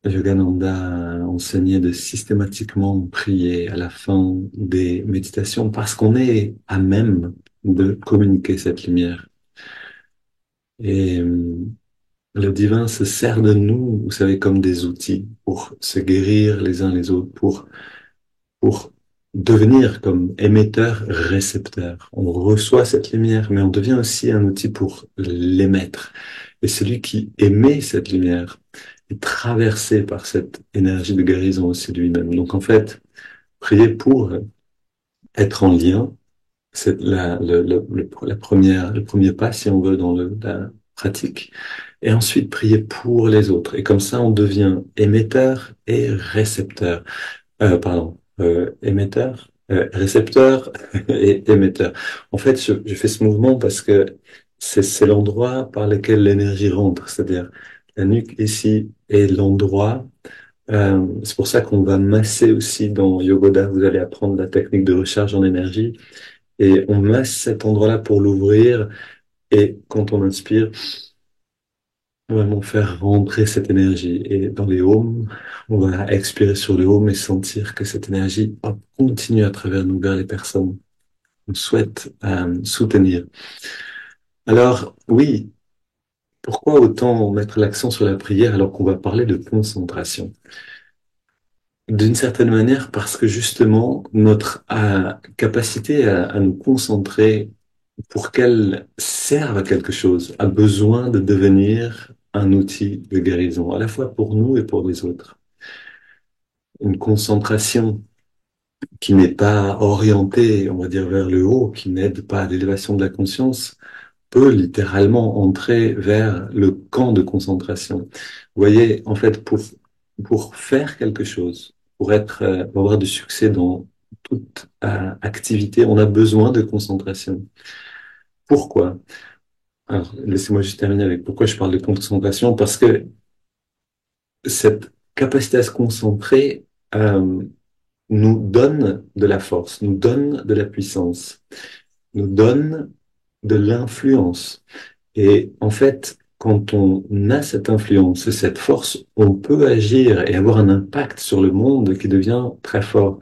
Yogananda enseignait de systématiquement prier à la fin des méditations parce qu'on est à même de communiquer cette lumière. Et le divin se sert de nous, vous savez, comme des outils pour se guérir les uns les autres, pour devenir comme émetteur-récepteur. On reçoit cette lumière, mais on devient aussi un outil pour l'émettre. Et celui qui émet cette lumière est traversé par cette énergie de guérison aussi lui-même. Donc en fait, prier pour être en lien, c'est la première, le premier pas, si on veut, dans la pratique. Et ensuite, prier pour les autres. Et comme ça, on devient émetteur et récepteur. Émetteur, récepteur et émetteur. En fait, je fais ce mouvement parce que c'est l'endroit par lequel l'énergie rentre, c'est-à-dire la nuque ici est l'endroit. C'est pour ça qu'on va masser aussi dans Yogoda. Vous allez apprendre la technique de recharge en énergie et on masse cet endroit-là pour l'ouvrir. Et quand on inspire, vraiment faire rentrer cette énergie. Et dans les ohms, on va expirer sur le home et sentir que cette énergie hop, continue à travers nous vers les personnes qu'on souhaite soutenir. Alors, oui, pourquoi autant mettre l'accent sur la prière alors qu'on va parler de concentration? D'une certaine manière, parce que justement, notre capacité à nous concentrer pour qu'elle serve à quelque chose, a besoin de devenir un outil de guérison, à la fois pour nous et pour les autres. Une concentration qui n'est pas orientée, on va dire, vers le haut, qui n'aide pas à l'élévation de la conscience, peut littéralement entrer vers le camp de concentration. Vous voyez, en fait, pour faire quelque chose, pour avoir du succès dans toute activité, on a besoin de concentration. Pourquoi? Alors, laissez-moi juste terminer avec pourquoi je parle de concentration, parce que cette capacité à se concentrer euh, nous donne de la force, nous donne de la puissance, nous donne de l'influence. Et en fait, quand on a cette influence et cette force, on peut agir et avoir un impact sur le monde qui devient très fort.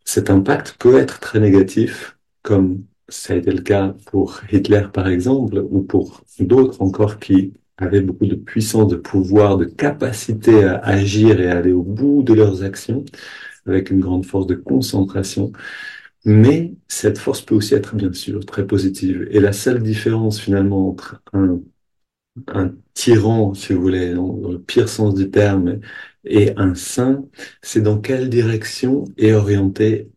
Cet impact peut être très négatif, comme ça a été le cas pour Hitler, par exemple, ou pour d'autres encore qui avaient beaucoup de puissance, de pouvoir, de capacité à agir et à aller au bout de leurs actions avec une grande force de concentration. Mais cette force peut aussi être, bien sûr, très positive. Et la seule différence, finalement, entre un tyran, si vous voulez, dans le pire sens du terme, et un saint, c'est dans quelle direction est orientée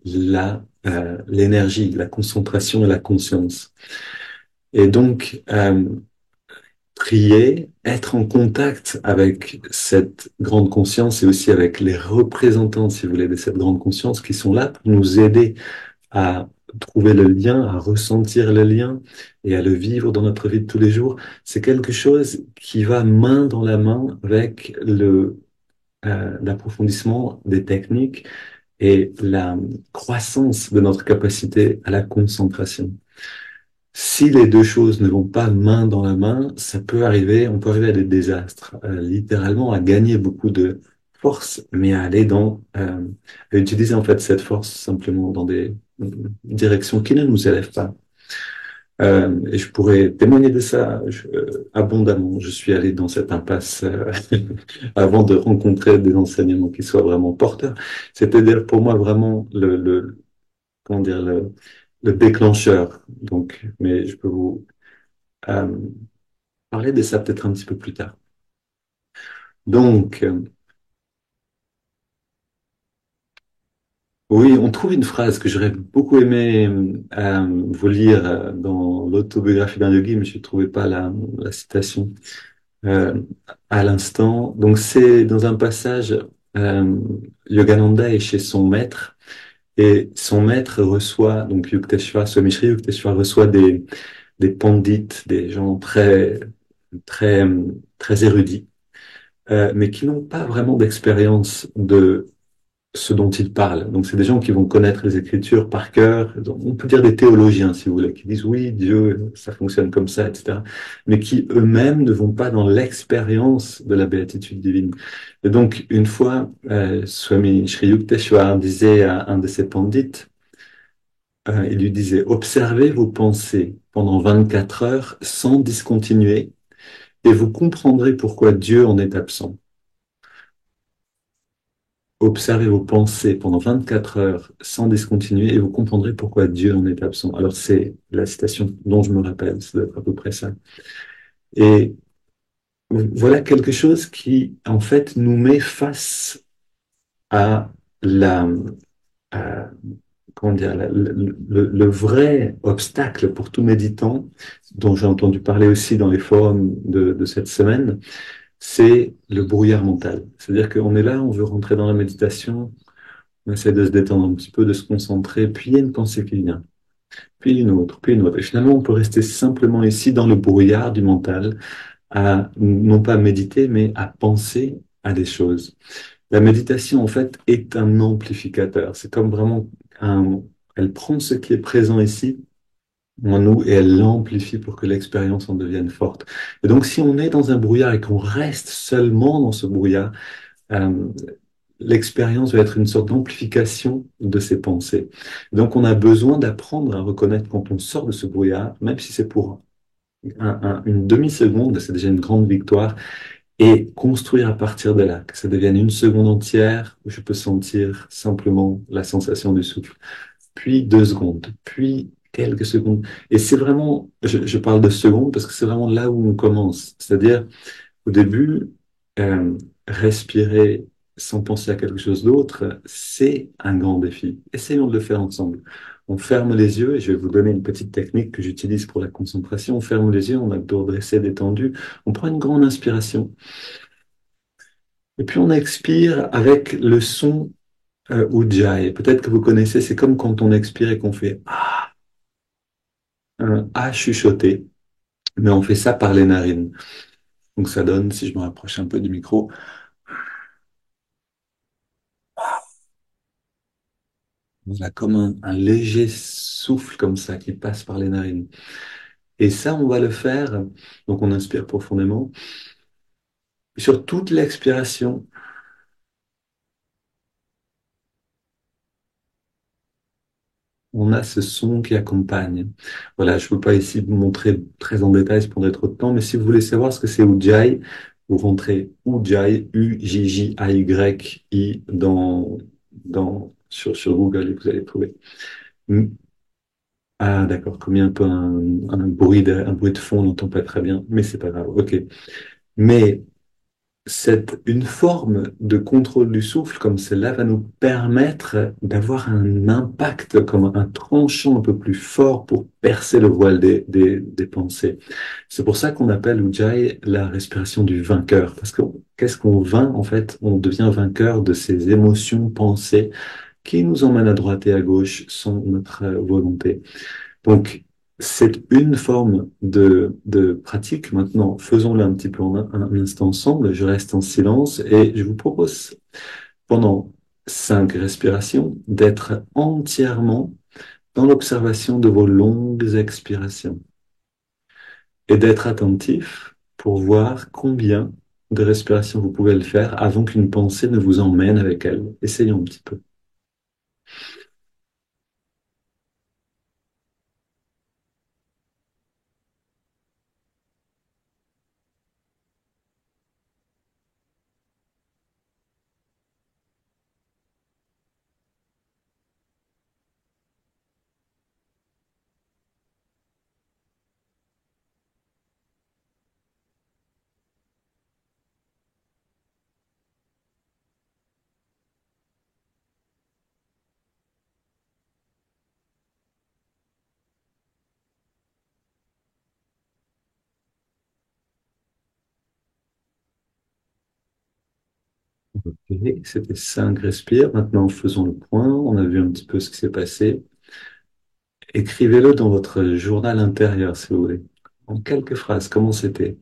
l'énergie, la concentration et la conscience. Et donc, prier, être en contact avec cette grande conscience et aussi avec les représentants, si vous voulez, de cette grande conscience qui sont là pour nous aider à trouver le lien, à ressentir le lien et à le vivre dans notre vie de tous les jours, c'est quelque chose qui va main dans la main avec l'approfondissement des techniques et la croissance de notre capacité à la concentration. Si les deux choses ne vont pas main dans la main, ça peut arriver, on peut arriver à des désastres, littéralement à gagner beaucoup de force, mais à aller à utiliser en fait cette force simplement dans des directions qui ne nous élèvent pas. Et je pourrais témoigner de ça abondamment. Je suis allé dans cette impasse avant de rencontrer des enseignements qui soient vraiment porteurs. C'est-à-dire pour moi vraiment comment dire, le déclencheur. Donc, mais je peux vous euh, parler de ça peut-être un petit peu plus tard. Donc, oui, on trouve une phrase que j'aurais beaucoup aimé vous lire dans l'autobiographie d'un yogi, mais je ne trouvais pas la citation euh, à l'instant. Donc, c'est dans un passage, euh, Yogananda est chez son maître et son maître reçoit, donc Yukteswar, Swami Shri Yukteswar reçoit des pandits, des gens très, très érudits, mais qui n'ont pas vraiment d'expérience de ce dont ils parlent. Donc, c'est des gens qui vont connaître les Écritures par cœur. Donc, on peut dire des théologiens, si vous voulez, qui disent oui, Dieu, ça fonctionne comme ça, etc. Mais qui eux-mêmes ne vont pas dans l'expérience de la béatitude divine. Et donc, une fois, Swami Sri Yukteswar disait à un de ses pandits, il lui disait, observez vos pensées pendant 24 heures sans discontinuer et vous comprendrez pourquoi Dieu en est absent. Observez vos pensées pendant 24 heures sans discontinuer et vous comprendrez pourquoi Dieu en est absent. Alors c'est la citation dont je me rappelle, c'est à peu près ça. Et voilà quelque chose qui, en fait, nous met face à la, à- comment dire, le vrai obstacle pour tout méditant, dont j'ai entendu parler aussi dans les forums de cette semaine, c'est le brouillard mental. C'est-à-dire qu'on est là, on veut rentrer dans la méditation, on essaie de se détendre un petit peu, de se concentrer, puis il y a une pensée qui vient, puis une autre, puis une autre. Et finalement, on peut rester simplement ici dans le brouillard du mental, à non pas méditer, mais à penser à des choses. La méditation, en fait, est un amplificateur. C'est comme vraiment un... Elle prend ce qui est présent ici en nous et elle l'amplifie pour que l'expérience en devienne forte. Et donc, si on est dans un brouillard et qu'on reste seulement dans ce brouillard, euh, l'expérience va être une sorte d'amplification de ses pensées. Donc, on a besoin d'apprendre à reconnaître quand on sort de ce brouillard, même si c'est pour une demi-seconde, c'est déjà une grande victoire, et construire à partir de là, que ça devienne une seconde entière où je peux sentir simplement la sensation du souffle, puis 2 secondes, puis quelques secondes. Et c'est vraiment, je parle de secondes parce que c'est vraiment là où on commence. C'est-à-dire, au début, euh, respirer sans penser à quelque chose d'autre, c'est un grand défi. Essayons de le faire ensemble. On ferme les yeux et je vais vous donner une petite technique que j'utilise pour la concentration. On ferme les yeux, on a le dos dressé, détendu. On prend une grande inspiration et puis on expire avec le son Ujjayi. Peut-être que vous connaissez, c'est comme quand on expire et qu'on fait un A chuchoté, mais on fait ça par les narines. Donc ça donne, si je me rapproche un peu du micro, on a comme un léger souffle comme ça qui passe par les narines. Et ça, on va le faire. Donc on inspire profondément. Sur toute l'expiration, on a ce son qui accompagne. Voilà, je ne peux pas ici vous montrer très en détail, c'est prendrait trop de temps, mais si vous voulez savoir ce que c'est Ujjayi, vous rentrez Ujjayi, Ujjayi, sur Google et vous allez trouver. Ah, d'accord, comme il y a un peu un bruit de fond, on n'entend pas très bien, mais c'est pas grave, ok. Mais une forme de contrôle du souffle comme celle-là va nous permettre d'avoir un impact comme un tranchant un peu plus fort pour percer le voile des pensées. C'est pour ça qu'on appelle Ujjayi la respiration du vainqueur. Parce que qu'est-ce qu'on vainc en fait? On devient vainqueur de ces émotions, pensées qui nous emmènent à droite et à gauche sans notre volonté. Donc, c'est une forme de pratique. Maintenant, faisons-le un petit peu en un instant ensemble. Je reste en silence et je vous propose, pendant 5 respirations, d'être entièrement dans l'observation de vos longues expirations et d'être attentif pour voir combien de respirations vous pouvez le faire avant qu'une pensée ne vous emmène avec elle. Essayons un petit peu. Ok, c'était 5 respires. Maintenant, faisons le point. On a vu un petit peu ce qui s'est passé. Écrivez-le dans votre journal intérieur, si vous voulez. En quelques phrases, comment c'était?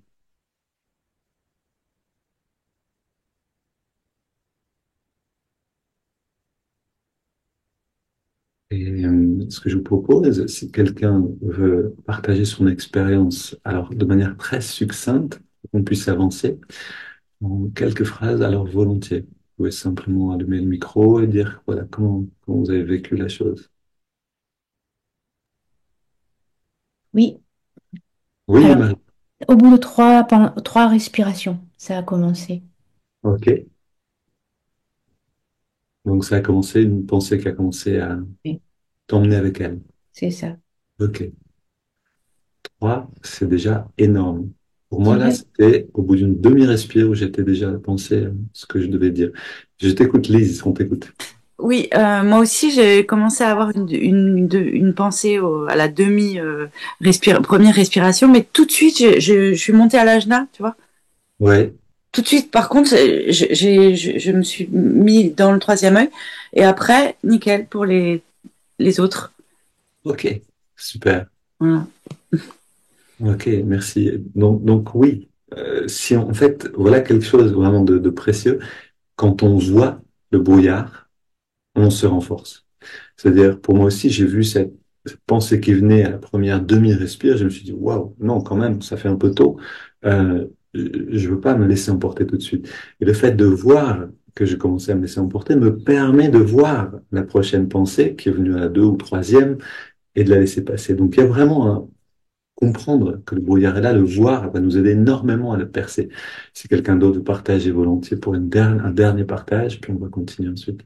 Et ce que je vous propose, si quelqu'un veut partager son expérience, alors de manière très succincte, pour qu'on puisse avancer en quelques phrases, alors volontiers. Vous pouvez simplement allumer le micro et dire, voilà, comment vous avez vécu la chose. Oui, Oui, alors Marie. au bout de trois respirations, ça a commencé. Ok. Donc ça a commencé, une pensée qui a commencé à Oui, t'emmener avec elle. c'est ça. Ok. Trois, c'est déjà énorme. Pour moi, là, Ouais. c'était au bout d'une demi-respire où j'étais déjà pensé à ce que je devais dire. Je t'écoute, Lise, on t'écoute. Oui, moi aussi j'ai commencé à avoir une pensée à la première respiration, mais tout de suite je suis montée à l'ajna, tu vois. Ouais. Tout de suite, par contre, je me suis mis dans le troisième œil, et après, nickel pour les autres. Ok. Super. Voilà. Ok, merci. Donc oui, si en fait, voilà quelque chose vraiment de précieux. Quand on voit le brouillard, on se renforce. C'est-à-dire, pour moi aussi, j'ai vu cette pensée qui venait à la première demi-respire. Je me suis dit, waouh, non, quand même, ça fait un peu tôt. Je veux pas me laisser emporter tout de suite. Et le fait de voir que je commençais à me laisser emporter me permet de voir la prochaine pensée qui est venue à la deux ou troisième et de la laisser passer. Donc, il y a vraiment un comprendre que le brouillard est là, le voir va nous aider énormément à le percer. Si quelqu'un d'autre veut partager volontiers pour un dernier partage, puis on va continuer ensuite.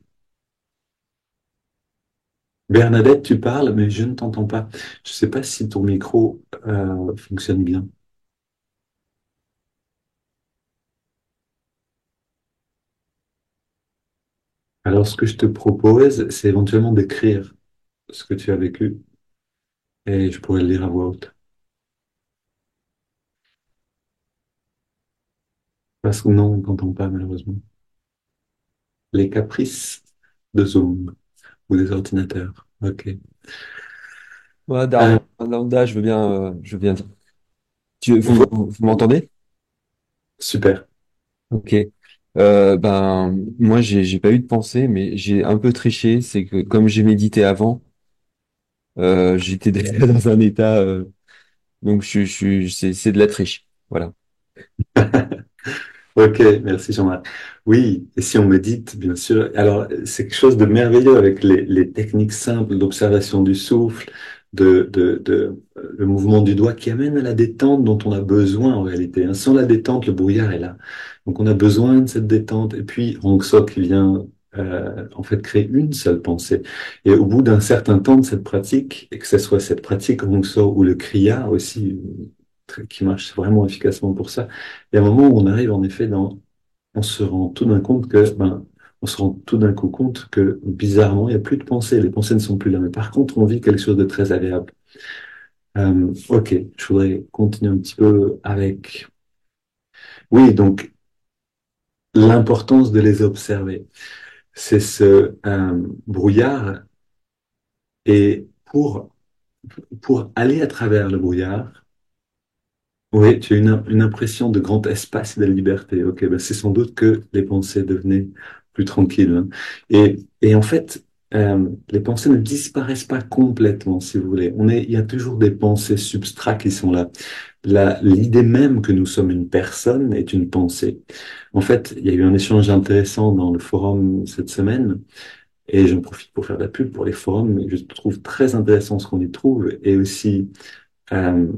Bernadette, tu parles, mais je ne t'entends pas. Je ne sais pas si ton micro fonctionne bien. Alors, ce que je te propose, c'est éventuellement d'écrire ce que tu as vécu et je pourrais le lire à voix haute. Parce que non, on ne t'entend pas, malheureusement. Les caprices de Zoom ou des ordinateurs. OK. Ouais, Euh, Darnanda, je veux bien dire. vo- Vous m'entendez? Super. Ok. Moi, j'ai pas eu de pensée, mais j'ai un peu triché. C'est que comme j'ai médité avant, j'étais déjà dans un état, donc c'est de la triche. Voilà. Ok, merci Jean-Marc. Oui, et si on médite, bien sûr, alors c'est quelque chose de merveilleux avec les techniques simples d'observation du souffle, le mouvement du doigt qui amène à la détente dont on a besoin en réalité, hein. Sans la détente, le brouillard est là. Donc on a besoin de cette détente. Et puis Hong Sok vient en fait créer une seule pensée. Et au bout d'un certain temps de cette pratique, et que ce soit cette pratique Hong Sok ou le Kriya aussi, qui marche vraiment efficacement pour ça, il y a un moment où on arrive en effet on se rend tout d'un compte que, on se rend tout d'un coup compte que bizarrement, il n'y a plus de pensées, les pensées ne sont plus là. Mais par contre, on vit quelque chose de très agréable. Ok, je voudrais continuer un petit peu avec, oui, donc l'importance de les observer. C'est ce brouillard et pour aller à travers le brouillard, oui, tu as une impression de grand espace et de liberté. Ok, ben c'est sans doute que les pensées devenaient plus tranquilles, hein. Et en fait, les pensées ne disparaissent pas complètement, si vous voulez. Il y a toujours des pensées substrats qui sont là. L'idée même que nous sommes une personne est une pensée. En fait, il y a eu un échange intéressant dans le forum cette semaine, et j'en profite pour faire de la pub pour les forums. Je trouve très intéressant ce qu'on y trouve, et aussi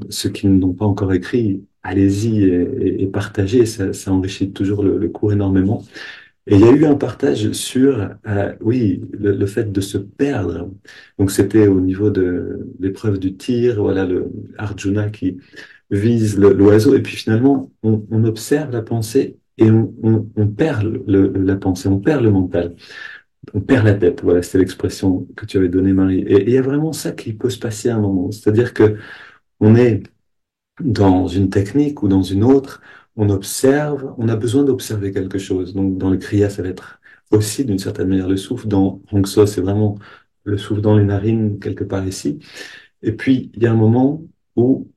ceux qui n'ont pas encore écrit, allez-y et partagez, ça enrichit toujours le cours énormément. Et il y a eu un partage sur, oui, le fait de se perdre. Donc c'était au niveau de l'épreuve du tir, voilà, le Arjuna qui vise l'oiseau, et puis finalement, on observe la pensée et on perd la pensée, on perd le mental, on perd la tête. Voilà, c'était l'expression que tu avais donnée, Marie. Et il y a vraiment ça qui peut se passer à un moment. C'est-à-dire que on est dans une technique ou dans une autre, on observe, on a besoin d'observer quelque chose. Donc, dans le Kriya, ça va être aussi d'une certaine manière le souffle. Dans Hong So, c'est vraiment le souffle dans les narines, quelque part ici. Et puis, il y a un moment où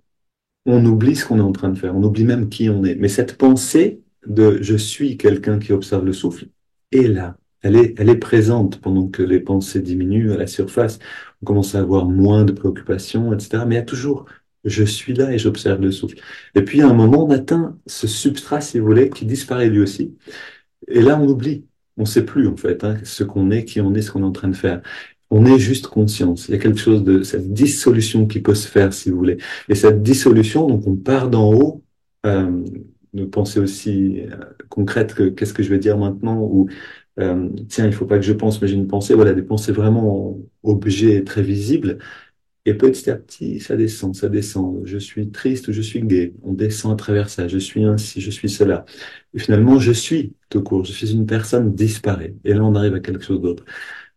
on oublie ce qu'on est en train de faire. On oublie même qui on est. Mais cette pensée de je suis quelqu'un qui observe le souffle est là. elle est présente pendant que les pensées diminuent à la surface. On commence à avoir moins de préoccupations, etc. Mais il y a toujours, je suis là et j'observe le souffle. Et puis, à un moment, on atteint ce substrat, si vous voulez, qui disparaît lui aussi. Et là, on oublie. On ne sait plus, en fait, hein, ce qu'on est, qui on est, ce qu'on est en train de faire. On est juste conscience. Il y a quelque chose de cette dissolution qui peut se faire, si vous voulez. Et cette dissolution, donc on part d'en haut, euh, une pensée aussi concrète que qu'est-ce que je vais dire maintenant, ou tiens, il faut pas que je pense, mais j'ai une pensée, voilà, des pensées vraiment objets très visibles. Et petit à petit, ça descend, ça descend. Je suis triste ou je suis gai. On descend à travers ça. Je suis ainsi, je suis cela. Et finalement, je suis tout court. Je suis une personne disparaît. Et là, on arrive à quelque chose d'autre.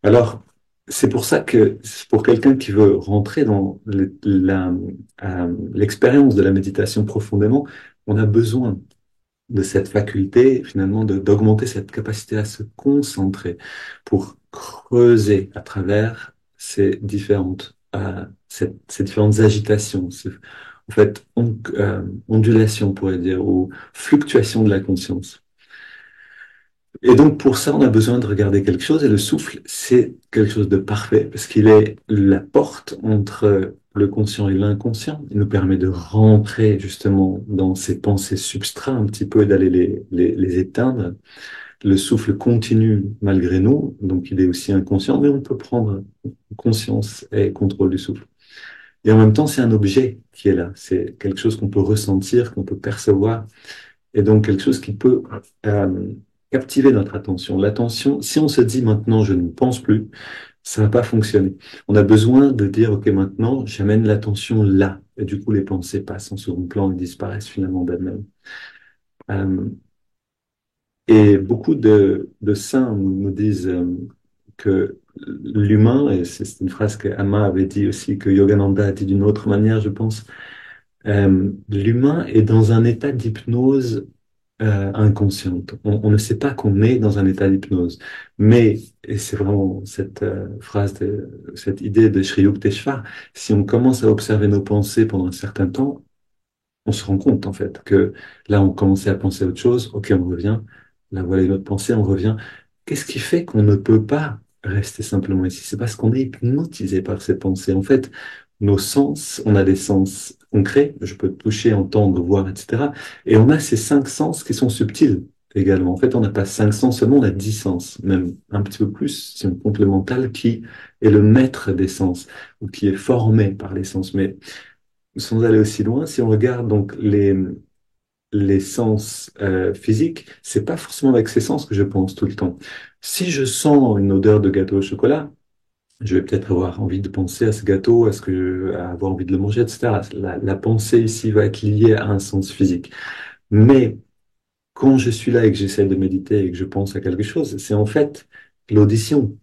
Alors, c'est pour ça que pour quelqu'un qui veut rentrer dans l'expérience de la méditation profondément, on a besoin de cette faculté, finalement, d'augmenter cette capacité à se concentrer pour creuser à travers ces différentes agitations, en fait, ondulations, on pourrait dire, ou fluctuations de la conscience. Et donc, pour ça, on a besoin de regarder quelque chose, et le souffle, c'est quelque chose de parfait, parce qu'il est la porte entre le conscient et l'inconscient. Il nous permet de rentrer justement dans ces pensées substrats un petit peu et d'aller les éteindre. Le souffle continue malgré nous, donc il est aussi inconscient, mais on peut prendre conscience et contrôle du souffle. Et en même temps, c'est un objet qui est là. C'est quelque chose qu'on peut ressentir, qu'on peut percevoir, et donc quelque chose qui peut euh, captiver notre attention. L'attention, si on se dit maintenant je ne pense plus, ça va pas fonctionner. On a besoin de dire ok maintenant j'amène l'attention là, et du coup les pensées passent en second plan et disparaissent finalement d'elles-mêmes. Euh, et beaucoup de saints nous disent que l'humain, et c'est une phrase que Amma avait dit aussi, que Yogananda a dit d'une autre manière, je pense, l'humain est dans un état d'hypnose inconsciente. On ne sait pas qu'on est dans un état d'hypnose. Mais, et c'est vraiment cette cette idée de Sri Yukteswar, si on commence à observer nos pensées pendant un certain temps, on se rend compte en fait que là, on commençait à penser à autre chose, ok, on revient, là, voilà une autre pensée, on revient. Qu'est-ce qui fait qu'on ne peut pas rester simplement ici? C'est parce qu'on est hypnotisé par ces pensées. En fait, nos sens, on a des sens concrets, je peux toucher, entendre, voir, etc. Et on a ces cinq sens qui sont subtils également. En fait, on n'a pas cinq sens seulement, on a 10 sens, même un petit peu plus, si on compte le mental, qui est le maître des sens, ou qui est formé par les sens. Mais sans aller aussi loin, si on regarde donc les sens physiques, c'est pas forcément avec ces sens que je pense tout le temps. Si je sens une odeur de gâteau au chocolat, je vais peut-être avoir envie de penser à ce gâteau, à avoir envie de le manger, etc. La pensée ici va être liée à un sens physique. Mais quand je suis là et que j'essaie de méditer et que je pense à quelque chose, c'est en fait l'audition.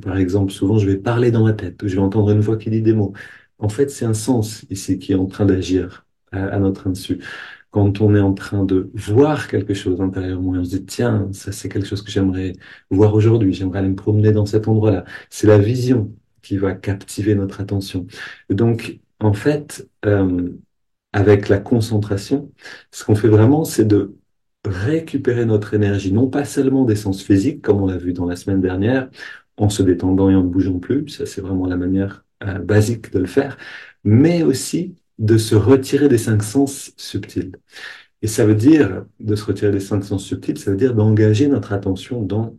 Par exemple, souvent, je vais parler dans ma tête, ou je vais entendre une voix qui dit des mots. En fait, c'est un sens ici qui est en train d'agir à notre insu. Quand on est en train de voir quelque chose intérieurement et on se dit, tiens, ça c'est quelque chose que j'aimerais voir aujourd'hui, j'aimerais aller me promener dans cet endroit-là. C'est la vision qui va captiver notre attention. Et donc, en fait, avec la concentration, ce qu'on fait vraiment, c'est de récupérer notre énergie, non pas seulement des sens physiques, comme on l'a vu dans la semaine dernière, en se détendant et en ne bougeant plus, ça c'est vraiment la manière basique de le faire, mais aussi de se retirer des cinq sens subtils. Et ça veut dire, de se retirer des cinq sens subtils, ça veut dire d'engager notre attention dans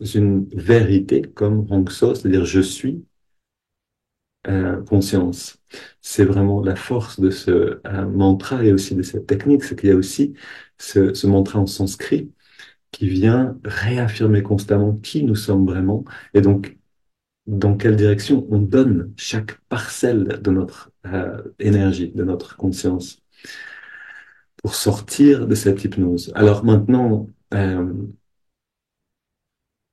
une vérité comme Hongso, c'est-à-dire je suis conscience. C'est vraiment la force de ce mantra et aussi de cette technique, c'est qu'il y a aussi ce mantra en sanskrit qui vient réaffirmer constamment qui nous sommes vraiment et donc dans quelle direction on donne chaque parcelle de notre énergie, de notre conscience pour sortir de cette hypnose. Alors maintenant,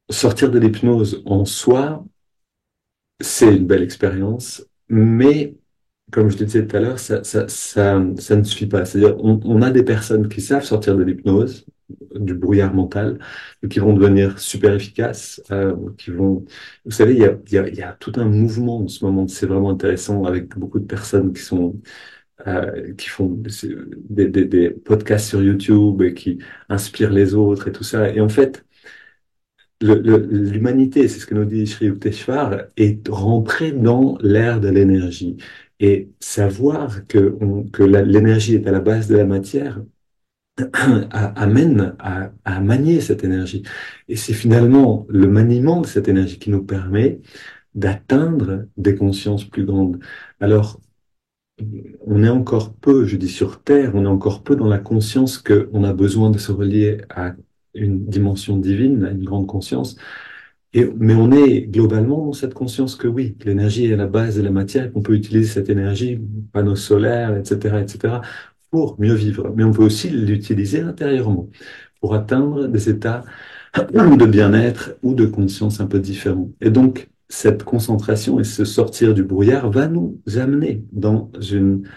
sortir de l'hypnose en soi, c'est une belle expérience, mais comme je te disais tout à l'heure, ça ne suffit pas. C'est-à-dire, on a des personnes qui savent sortir de l'hypnose, du brouillard mental, et qui vont devenir super efficaces, qui vont... Vous savez, il y a tout un mouvement en ce moment, c'est vraiment intéressant, avec beaucoup de personnes qui font des podcasts sur YouTube et qui inspirent les autres et tout ça. Et en fait, l'humanité, c'est ce que nous dit Sri Yukteswar, est rentrée dans l'ère de l'énergie. Et savoir que l'énergie est à la base de la matière amène à manier cette énergie. Et c'est finalement le maniement de cette énergie qui nous permet d'atteindre des consciences plus grandes. Alors, on est encore peu, je dis sur Terre, on est encore peu dans la conscience qu'on a besoin de se relier à une dimension divine, à une grande conscience. Mais on est globalement dans cette conscience que oui, que l'énergie est la base de la matière et qu'on peut utiliser cette énergie, panneaux solaires, etc., pour mieux vivre. Mais on peut aussi l'utiliser intérieurement pour atteindre des états de bien-être ou de conscience un peu différents. Et donc, cette concentration et ce sortir du brouillard va nous amener dans une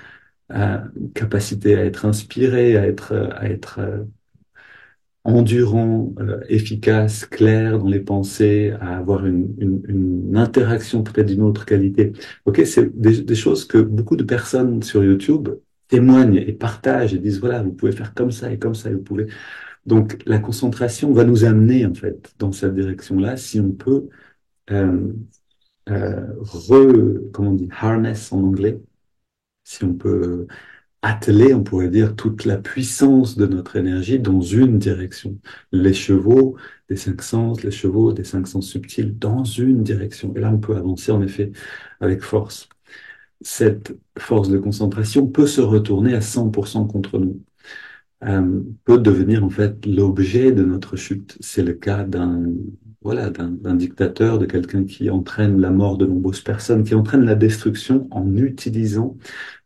capacité à être inspiré, à être endurant, efficace, clair dans les pensées, à avoir une interaction peut-être d'une autre qualité. Ok, c'est des choses que beaucoup de personnes sur YouTube témoignent et partagent et disent voilà, vous pouvez faire comme ça et comme ça et vous pouvez. Donc la concentration va nous amener en fait dans cette direction-là si on peut euh, comment on dit, harness en anglais, si on peut atteler, on pourrait dire, toute la puissance de notre énergie dans une direction. Les chevaux des cinq sens, les chevaux des cinq sens subtils dans une direction. Et là, on peut avancer en effet avec force. Cette force de concentration peut se retourner à 100% contre nous. Peut devenir en fait l'objet de notre chute. C'est le cas d'un dictateur, de quelqu'un qui entraîne la mort de nombreuses personnes, qui entraîne la destruction en utilisant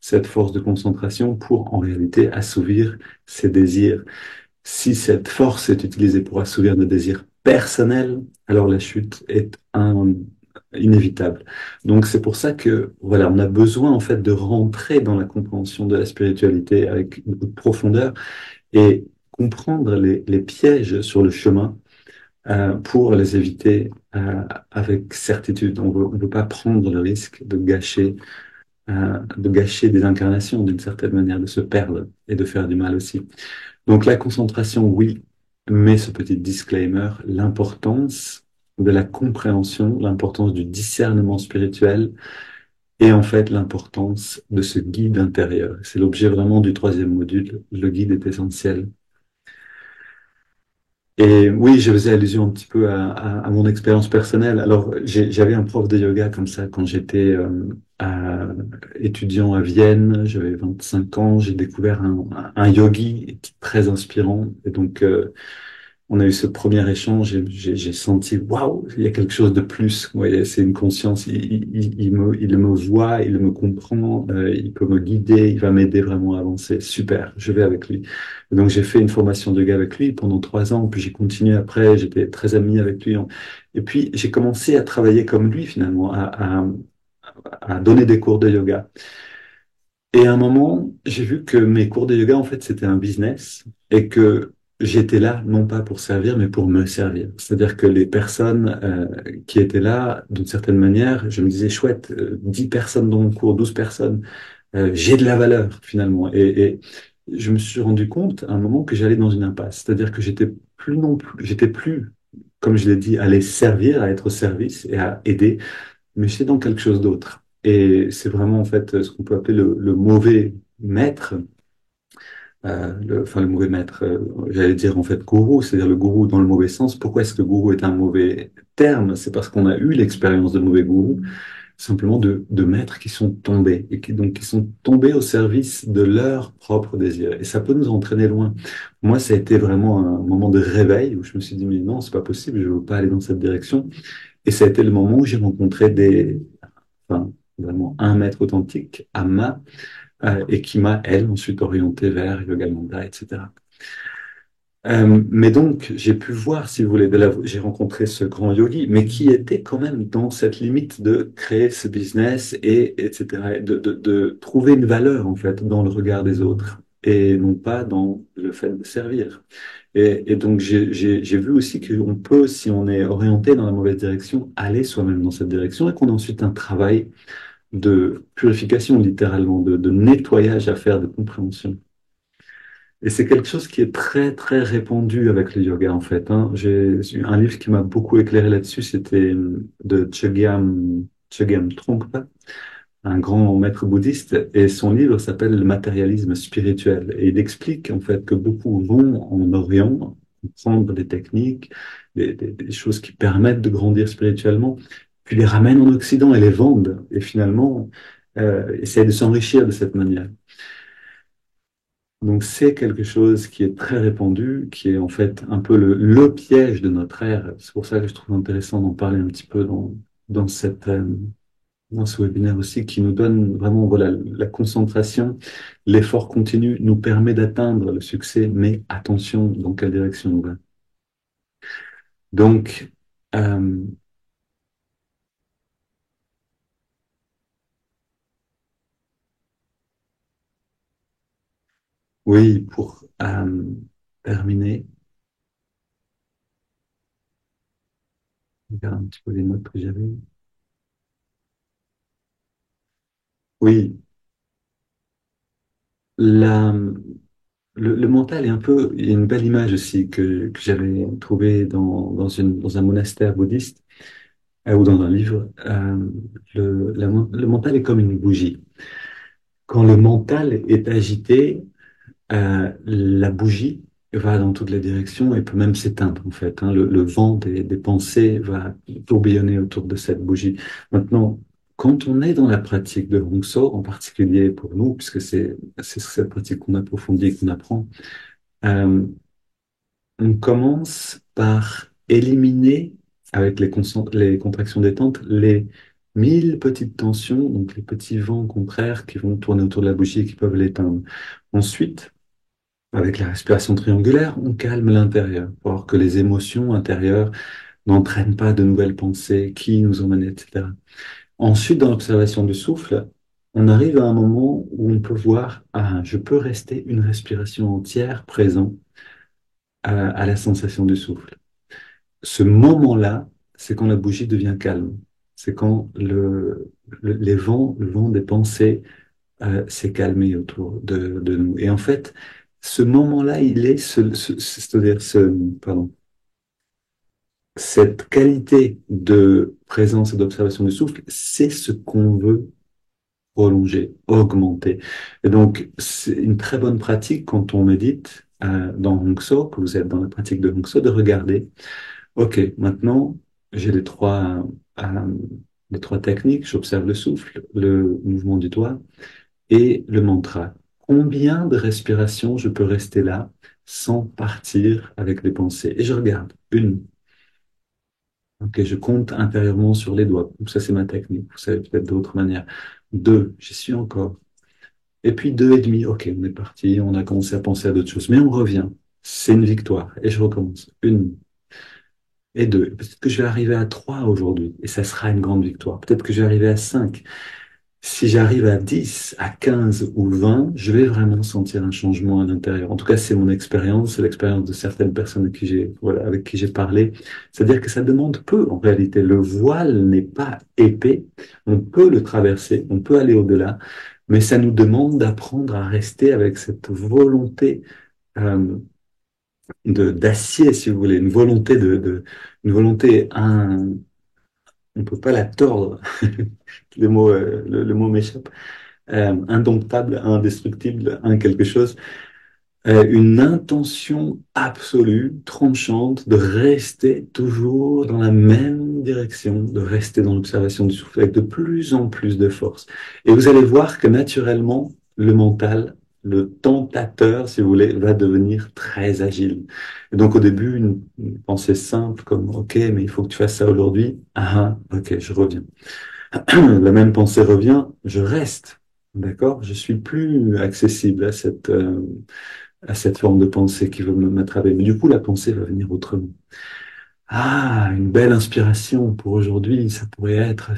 cette force de concentration pour en réalité assouvir ses désirs. Si cette force est utilisée pour assouvir nos désirs personnels, alors la chute est inévitable. Donc c'est pour ça que voilà, on a besoin en fait de rentrer dans la compréhension de la spiritualité avec beaucoup de profondeur et comprendre les pièges sur le chemin pour les éviter avec certitude. On ne veut pas prendre le risque de gâcher des incarnations d'une certaine manière, de se perdre et de faire du mal aussi. Donc la concentration, oui, mais ce petit disclaimer, l'importance de la compréhension, l'importance du discernement spirituel et en fait l'importance de ce guide intérieur. C'est l'objet vraiment du troisième module. Le guide est essentiel. Et oui, je faisais allusion un petit peu à mon expérience personnelle. Alors, j'avais un prof de yoga comme ça quand j'étais étudiant à Vienne. J'avais 25 ans. J'ai découvert un yogi très inspirant. Et donc, on a eu ce premier échange et j'ai senti, waouh, il y a quelque chose de plus. Vous voyez, c'est une conscience. Il me voit, il me comprend, il peut me guider, il va m'aider vraiment à avancer. Super, je vais avec lui. Et donc j'ai fait une formation de yoga avec lui pendant 3 ans, puis j'ai continué après. J'étais très ami avec lui. Et puis j'ai commencé à travailler comme lui finalement, à donner des cours de yoga. Et à un moment, j'ai vu que mes cours de yoga, en fait, c'était un business et que j'étais là, non pas pour servir, mais pour me servir. C'est-à-dire que les personnes qui étaient là, d'une certaine manière, je me disais, chouette, 10 personnes dans mon cours, 12 personnes, j'ai de la valeur finalement. Et je me suis rendu compte à un moment que j'allais dans une impasse. C'est-à-dire que j'étais plus, comme je l'ai dit, à les servir, à être au service et à aider, mais j'étais dans quelque chose d'autre. Et c'est vraiment en fait ce qu'on peut appeler le mauvais maître, enfin le mauvais maître, j'allais dire en fait gourou, c'est-à-dire le gourou dans le mauvais sens. Pourquoi est-ce que gourou est un mauvais terme? C'est parce qu'on a eu l'expérience de mauvais gourou, simplement de maîtres qui sont tombés et qui sont tombés au service de leurs propres désirs. Et ça peut nous entraîner loin. Moi, ça a été vraiment un moment de réveil où je me suis dit mais non, c'est pas possible, je veux pas aller dans cette direction. Et ça a été le moment où j'ai rencontré enfin, vraiment un maître authentique, Amma, et qui m'a, elle, ensuite orienté vers Yogananda, etc. Mais donc, j'ai pu voir, si vous voulez, j'ai rencontré ce grand yogi, mais qui était quand même dans cette limite de créer ce business etc., de trouver une valeur, en fait, dans le regard des autres et non pas dans le fait de servir. Et donc, j'ai vu aussi qu'on peut, si on est orienté dans la mauvaise direction, aller soi-même dans cette direction et qu'on a ensuite un travail de purification, littéralement, de nettoyage à faire, de compréhension. Et c'est quelque chose qui est très, très répandu avec le yoga, en fait, hein. Un livre qui m'a beaucoup éclairé là-dessus, c'était de Chogyam Trungpa, un grand maître bouddhiste, et son livre s'appelle Le matérialisme spirituel. Et il explique, en fait, que beaucoup vont en Orient prendre des techniques, des choses qui permettent de grandir spirituellement, puis les ramènent en Occident et les vendent, et finalement, essayent de s'enrichir de cette manière. Donc c'est quelque chose qui est très répandu, qui est en fait un peu le piège de notre ère. C'est pour ça que je trouve intéressant d'en parler un petit peu dans dans ce webinaire aussi, qui nous donne vraiment voilà, la concentration, l'effort continu nous permet d'atteindre le succès, mais attention dans quelle direction on va. Donc, euh, oui, pour terminer, je regarde un petit peu les notes que j'avais. Oui, la, le mental est un peu, il y a une belle image aussi que j'avais trouvée dans un monastère bouddhiste ou dans un livre. Le mental est comme une bougie. Quand le mental est agité, la bougie va dans toutes les directions et peut même s'éteindre en fait, hein. Le vent des pensées va tourbillonner autour de cette bougie. Maintenant, quand on est dans la pratique de Hong So, en particulier pour nous, puisque c'est cette pratique qu'on approfondit et qu'on apprend, euh, on commence par éliminer, avec les contractions détentes, les 1000 petites tensions, donc les petits vents contraires qui vont tourner autour de la bougie et qui peuvent l'éteindre. Ensuite, avec la respiration triangulaire, on calme l'intérieur pour voir que les émotions intérieures n'entraînent pas de nouvelles pensées qui nous emmènent, etc. Ensuite, dans l'observation du souffle, on arrive à un moment où on peut voir, ah, je peux rester une respiration entière présent à la sensation du souffle. Ce moment-là, c'est quand la bougie devient calme. C'est quand le vent des pensées s'est calmé autour de nous. Et en fait, ce moment-là, il est c'est-à-dire pardon, cette qualité de présence et d'observation du souffle, c'est ce qu'on veut prolonger, augmenter. Et donc, c'est une très bonne pratique quand on médite dans Hong So, que vous êtes dans la pratique de Hong So, de regarder. Ok, maintenant, j'ai euh, les trois techniques. J'observe le souffle, le mouvement du doigt et le mantra. Combien de respirations je peux rester là sans partir avec les pensées? Et je regarde. Une. Ok, je compte intérieurement sur les doigts. Ça, c'est ma technique. Vous savez peut-être d'autres manières. Deux, j'y suis encore. Et puis deux et demi. Ok, on est parti. On a commencé à penser à d'autres choses. Mais on revient. C'est une victoire. Et je recommence. Une et deux. Peut-être que je vais arriver à trois aujourd'hui. Et ça sera une grande victoire. Peut-être que je vais arriver à cinq. Si j'arrive à 10, à 15 ou 20, je vais vraiment sentir un changement à l'intérieur. En tout cas, c'est mon expérience, c'est l'expérience de certaines personnes avec qui j'ai parlé. C'est-à-dire que ça demande peu, en réalité. Le voile n'est pas épais. On peut le traverser, on peut aller au-delà, mais ça nous demande d'apprendre à rester avec cette volonté, euh, d'acier, si vous voulez, une volonté, on peut pas la tordre. Le mot m'échappe, indomptable, indestructible, un quelque chose, une intention absolue, tranchante, de rester toujours dans la même direction, de rester dans l'observation du souffle avec de plus en plus de force. Et vous allez voir que naturellement, le mental, le tentateur, si vous voulez, va devenir très agile. Et donc au début, une pensée simple comme, OK, mais il faut que tu fasses ça aujourd'hui. Ah, OK, je reviens. La même pensée revient, je reste. D'accord? Je suis plus accessible à cette forme de pensée qui veut me m'attraper. Mais du coup, la pensée va venir autrement. Ah, une belle inspiration pour aujourd'hui, ça pourrait être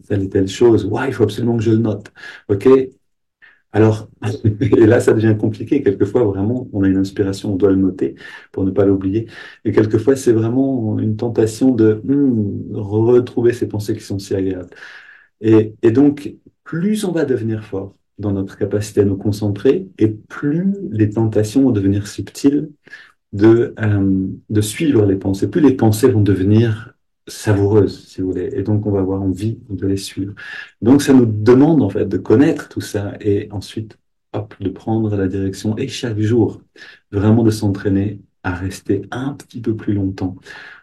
telle et telle chose. Ouais, il faut absolument que je le note. OK? Alors, et là, ça devient compliqué. Quelquefois, vraiment, on a une inspiration, on doit le noter pour ne pas l'oublier. Et quelquefois, c'est vraiment une tentation de retrouver ces pensées qui sont si agréables. Et donc, plus on va devenir fort, dans notre capacité à nous concentrer, et plus les tentations vont devenir subtiles de suivre les pensées. Plus les pensées vont devenir savoureuses, si vous voulez, et donc on va avoir envie de les suivre. Donc ça nous demande en fait de connaître tout ça et ensuite, hop, de prendre la direction et chaque jour, vraiment de s'entraîner à rester un petit peu plus longtemps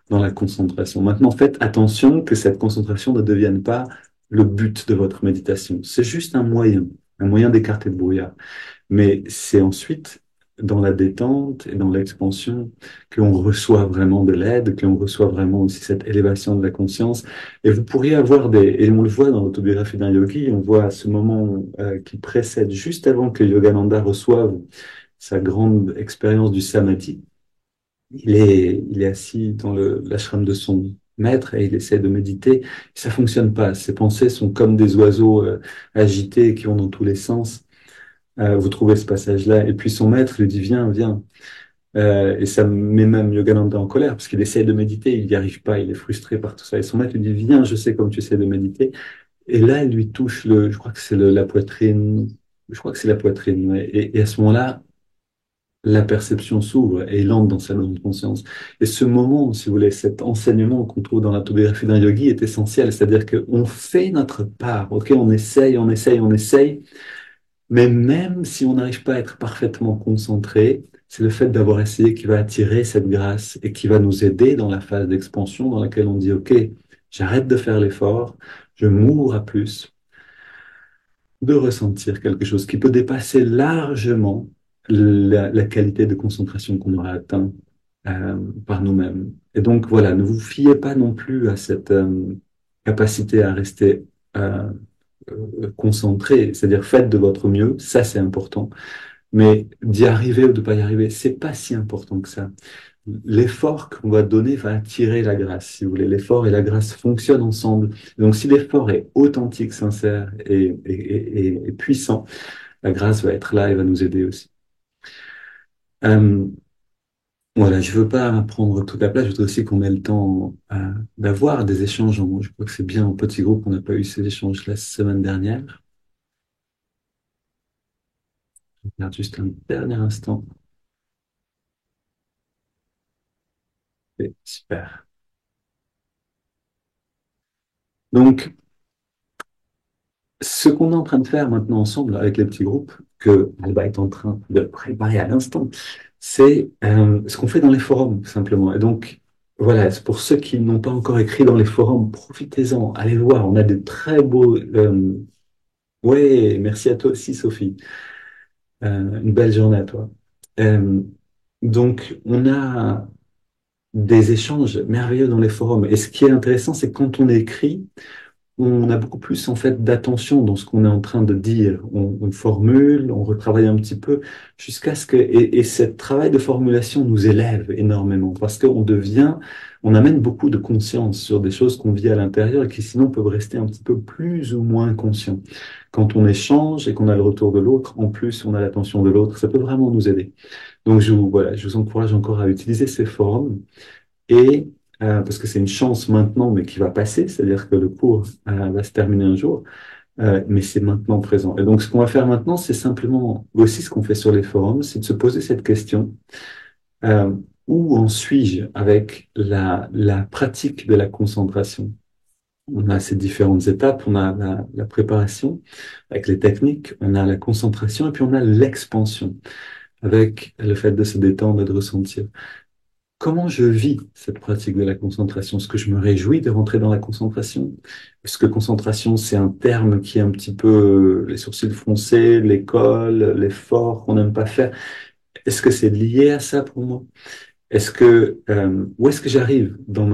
dans la concentration. Maintenant, faites attention que cette concentration ne devienne pas le but de votre méditation. C'est juste un moyen d'écarter le brouillard. Mais c'est ensuite dans la détente et dans l'expansion qu'on reçoit vraiment de l'aide, qu'on reçoit vraiment aussi cette élévation de la conscience. Et vous pourriez avoir et on le voit dans l'autobiographie d'un yogi, on voit ce moment qui précède juste avant que Yogananda reçoive sa grande expérience du samadhi. Il est assis dans l'ashram de son maître et il essaie de méditer. Ça fonctionne pas. Ses pensées sont comme des oiseaux agités qui vont dans tous les sens. Vous trouvez ce passage-là. Et puis son maître lui dit, viens, viens. Et ça met même Yogananda en colère parce qu'il essaie de méditer, il n'y arrive pas, il est frustré par tout ça. Et son maître lui dit, viens, je sais comme tu essaies de méditer. Et là, il lui touche je crois que c'est la poitrine. Je crois que c'est la poitrine. Ouais. Et à ce moment-là, la perception s'ouvre et il entre dans sa grande conscience. Et ce moment, si vous voulez, cet enseignement qu'on trouve dans l'autobiographie d'un yogi est essentiel. C'est-à-dire qu'on fait notre part. Ok, on essaye, on essaye, on essaye. Mais même si on n'arrive pas à être parfaitement concentré, c'est le fait d'avoir essayé qui va attirer cette grâce et qui va nous aider dans la phase d'expansion dans laquelle on dit, OK, j'arrête de faire l'effort, je m'ouvre à plus, de ressentir quelque chose qui peut dépasser largement la qualité de concentration qu'on aura atteint par nous-mêmes. Et donc voilà, ne vous fiez pas non plus à cette capacité à rester euh, concentré, c'est-à-dire faites de votre mieux, ça c'est important. Mais d'y arriver ou de pas y arriver, c'est pas si important que ça. L'effort qu'on va donner va attirer la grâce, si vous voulez. L'effort et la grâce fonctionnent ensemble. Donc, si l'effort est authentique, sincère et puissant, la grâce va être là et va nous aider aussi. Voilà, je veux pas prendre toute la place. Je voudrais aussi qu'on ait le temps d'avoir des échanges. Je crois que c'est bien en petit groupe. On n'a pas eu ces échanges la semaine dernière. Je regarde juste un dernier instant. Et super. Donc, ce qu'on est en train de faire maintenant ensemble avec les petits groupes, que Alba est en train de préparer à l'instant, c'est ce qu'on fait dans les forums, simplement. Et donc, voilà, c'est pour ceux qui n'ont pas encore écrit dans les forums, profitez-en, allez voir, on a des très beaux... ouais, merci à toi aussi, Sophie. Une belle journée à toi. Euh, donc, on a des échanges merveilleux dans les forums. Et ce qui est intéressant, c'est que quand on écrit, on a beaucoup plus en fait d'attention dans ce qu'on est en train de dire. On formule, on retravaille un petit peu jusqu'à ce que et ce travail de formulation nous élève énormément parce qu'on devient, on amène beaucoup de conscience sur des choses qu'on vit à l'intérieur et qui sinon peuvent rester un petit peu plus ou moins conscients. Quand on échange et qu'on a le retour de l'autre, en plus on a l'attention de l'autre, ça peut vraiment nous aider. Donc voilà, je vous encourage encore à utiliser ces forums et parce que c'est une chance maintenant, mais qui va passer, c'est-à-dire que le cours va se terminer un jour, mais c'est maintenant présent. Et donc, ce qu'on va faire maintenant, c'est simplement aussi ce qu'on fait sur les forums, c'est de se poser cette question, euh, où en suis-je avec la pratique de la concentration? On a ces différentes étapes, on a la préparation avec les techniques, on a la concentration et puis on a l'expansion avec le fait de se détendre et de ressentir. Comment je vis cette pratique de la concentration? Est-ce que je me réjouis de rentrer dans la concentration? Est-ce que concentration, c'est un terme qui est un petit peu les sourcils froncés, l'école, l'effort qu'on n'aime pas faire? Est-ce que c'est lié à ça pour moi? Où est-ce que j'arrive dans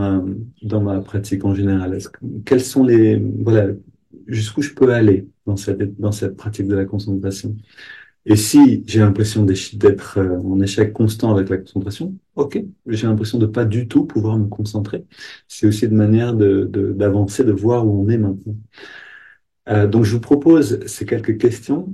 ma pratique en général? Quels sont voilà, jusqu'où je peux aller dans cette pratique de la concentration? Et si j'ai l'impression d'être en échec constant avec la concentration, ok, j'ai l'impression de pas du tout pouvoir me concentrer. C'est aussi une manière d'avancer, de voir où on est maintenant. Donc je vous propose ces quelques questions